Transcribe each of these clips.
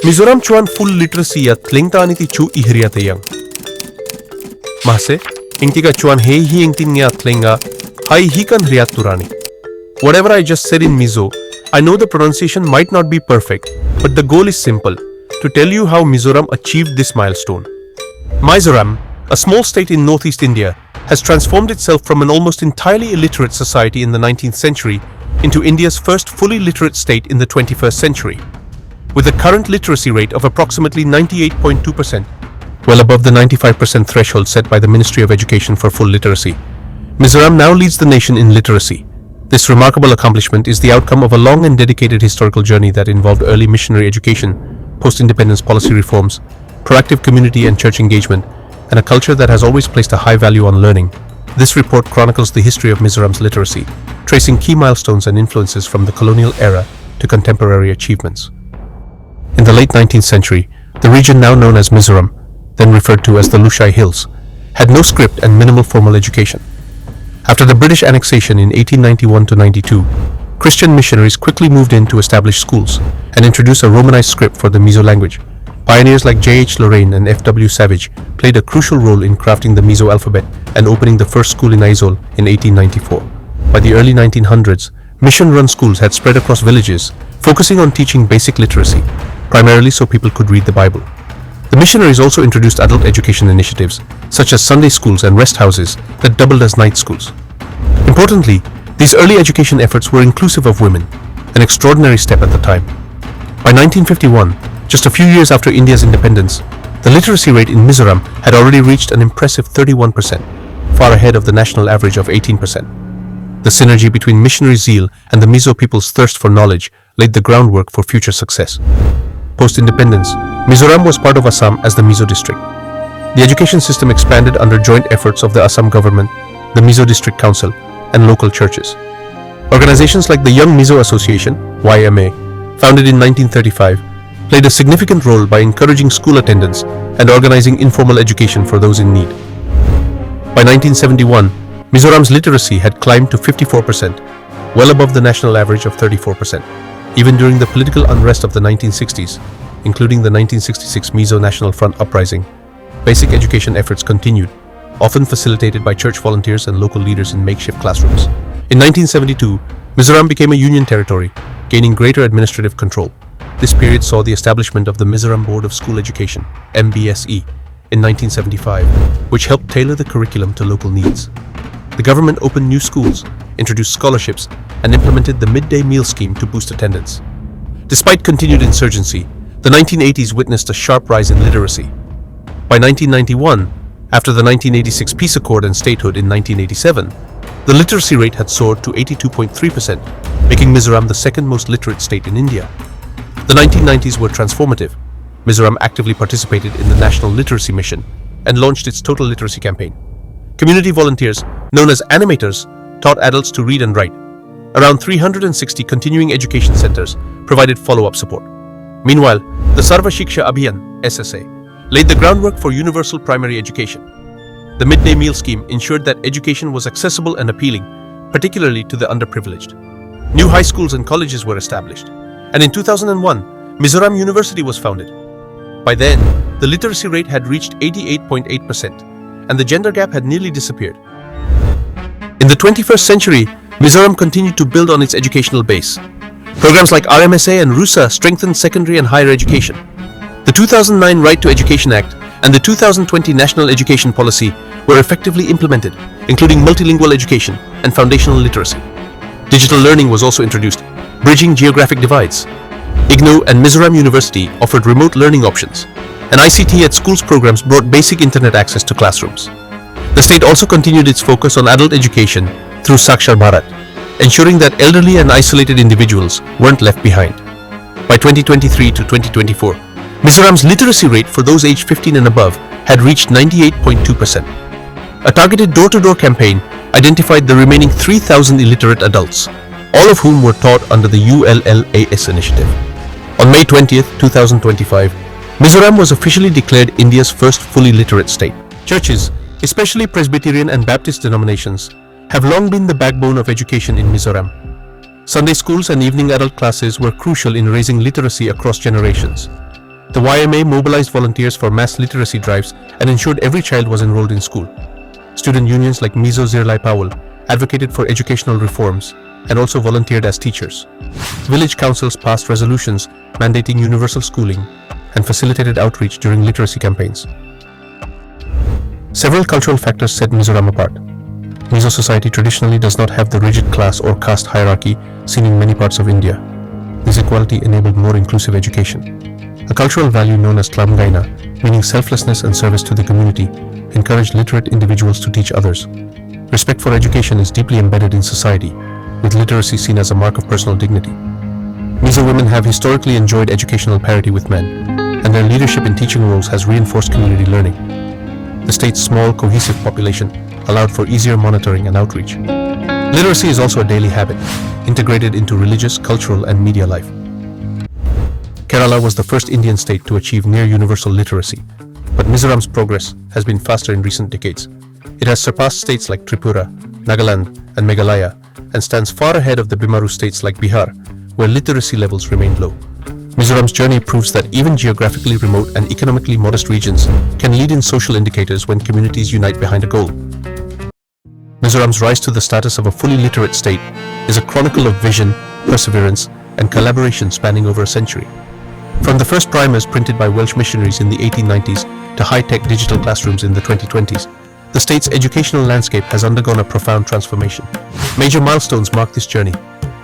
Mizoram chuan full literacy at tlingta aniti chu ihriate yang. Mahse, ingtika chuan hei hi ingtin nga hlawhtlinga, hai hi kan hriat turani. Whatever I just said in Mizo, I know the pronunciation might not be perfect, but the goal is simple, to tell you how Mizoram achieved this milestone. Mizoram, a small state in northeast India, has transformed itself from an almost entirely illiterate society in the 19th century into India's first fully literate state in the 21st century. With a current literacy rate of approximately 98.2%, well above the 95% threshold set by the Ministry of Education for full literacy, Mizoram now leads the nation in literacy. This remarkable accomplishment is the outcome of a long and dedicated historical journey that involved early missionary education, post-independence policy reforms, proactive community and church engagement, and a culture that has always placed a high value on learning. This report chronicles the history of Mizoram's literacy, tracing key milestones and influences from the colonial era to contemporary achievements. In the late 19th century, the region now known as Mizoram, then referred to as the Lushai Hills, had no script and minimal formal education. After the British annexation in 1891-92, Christian missionaries quickly moved in to establish schools and introduce a Romanized script for the Mizo language. Pioneers like J.H. Lorraine and F.W. Savage played a crucial role in crafting the Mizo alphabet and opening the first school in Aizawl in 1894. By the early 1900s, mission-run schools had spread across villages, focusing on teaching basic literacy, primarily so people could read the Bible. The missionaries also introduced adult education initiatives, such as Sunday schools and rest houses that doubled as night schools. Importantly, these early education efforts were inclusive of women, an extraordinary step at the time. By 1951, just a few years after India's independence, the literacy rate in Mizoram had already reached an impressive 31%, far ahead of the national average of 18%. The synergy between missionary zeal and the Mizo people's thirst for knowledge laid the groundwork for future success. Post-independence, Mizoram was part of Assam as the Mizo district. The education system expanded under joint efforts of the Assam government, the Mizo District Council, and local churches. Organizations like the Young Mizo Association, YMA, founded in 1935, played a significant role by encouraging school attendance and organizing informal education for those in need. By 1971, Mizoram's literacy had climbed to 54%, well above the national average of 34%. Even during the political unrest of the 1960s, including the 1966 Mizo National Front uprising, basic education efforts continued, often facilitated by church volunteers and local leaders in makeshift classrooms. In 1972, Mizoram became a union territory, gaining greater administrative control. This period saw the establishment of the Mizoram Board of School Education, MBSE, in 1975, which helped tailor the curriculum to local needs. The government opened new schools, introduced scholarships, and implemented the midday meal scheme to boost attendance. Despite continued insurgency, the 1980s witnessed a sharp rise in literacy. By 1991, after the 1986 Peace Accord and statehood in 1987, the literacy rate had soared to 82.3%, making Mizoram the second most literate state in India. The 1990s were transformative. Mizoram actively participated in the National Literacy Mission and launched its Total Literacy campaign. Community volunteers, known as animators, taught adults to read and write. Around 360 continuing education centers provided follow-up support. Meanwhile, the Sarva Shiksha Abhiyan (SSA) laid the groundwork for universal primary education. The midday meal scheme ensured that education was accessible and appealing, particularly to the underprivileged. New high schools and colleges were established, and in 2001, Mizoram University was founded. By then, the literacy rate had reached 88.8%, and the gender gap had nearly disappeared. In the 21st century, Mizoram continued to build on its educational base. Programs like RMSA and RUSA strengthened secondary and higher education. The 2009 Right to Education Act and the 2020 National Education Policy were effectively implemented, including multilingual education and foundational literacy. Digital learning was also introduced, bridging geographic divides. IGNOU and Mizoram University offered remote learning options, and ICT at Schools programs brought basic internet access to classrooms. The state also continued its focus on adult education through Sakshar Bharat, ensuring that elderly and isolated individuals weren't left behind. By 2023 to 2024, Mizoram's literacy rate for those aged 15 and above had reached 98.2%. A targeted door-to-door campaign identified the remaining 3,000 illiterate adults, all of whom were taught under the ULLAS initiative. On May 20, 2025, Mizoram was officially declared India's first fully literate state. Churches, especially Presbyterian and Baptist denominations, have long been the backbone of education in Mizoram. Sunday schools and evening adult classes were crucial in raising literacy across generations. The YMA mobilized volunteers for mass literacy drives and ensured every child was enrolled in school. Student unions like Mizo advocated for educational reforms and also volunteered as teachers. Village councils passed resolutions mandating universal schooling and facilitated outreach during literacy campaigns. Several cultural factors set Mizoram apart. Mizo society traditionally does not have the rigid class or caste hierarchy seen in many parts of India. This equality enabled more inclusive education. A cultural value known as tlang, meaning selflessness and service to the community, encouraged literate individuals to teach others. Respect for education is deeply embedded in society, with literacy seen as a mark of personal dignity. Mizo women have historically enjoyed educational parity with men, and their leadership in teaching roles has reinforced community learning. The state's small, cohesive population allowed for easier monitoring and outreach. Literacy is also a daily habit, integrated into religious, cultural, and media life. Kerala was the first Indian state to achieve near universal literacy, but Mizoram's progress has been faster in recent decades. It has surpassed states like Tripura, Nagaland, and Meghalaya, and stands far ahead of the Bimaru states like Bihar, where literacy levels remain low. Mizoram's journey proves that even geographically remote and economically modest regions can lead in social indicators when communities unite behind a goal. Mizoram's rise to the status of a fully literate state is a chronicle of vision, perseverance, and collaboration spanning over a century. From the first primers printed by Welsh missionaries in the 1890s to high-tech digital classrooms in the 2020s, the state's educational landscape has undergone a profound transformation. Major milestones mark this journey: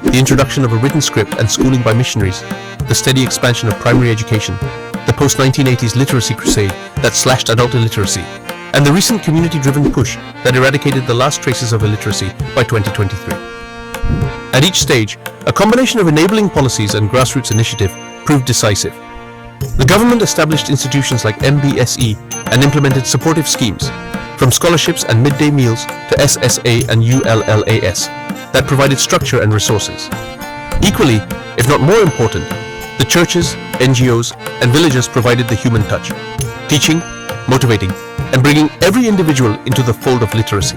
the introduction of a written script and schooling by missionaries, the steady expansion of primary education, the post-1980s literacy crusade that slashed adult illiteracy, and the recent community-driven push that eradicated the last traces of illiteracy by 2023. At each stage, a combination of enabling policies and grassroots initiative proved decisive. The government established institutions like MBSE and implemented supportive schemes, from scholarships and midday meals to SSA and ULLAS, that provided structure and resources. Equally, if not more important, the churches, NGOs, and villages provided the human touch, teaching, motivating, and bringing every individual into the fold of literacy.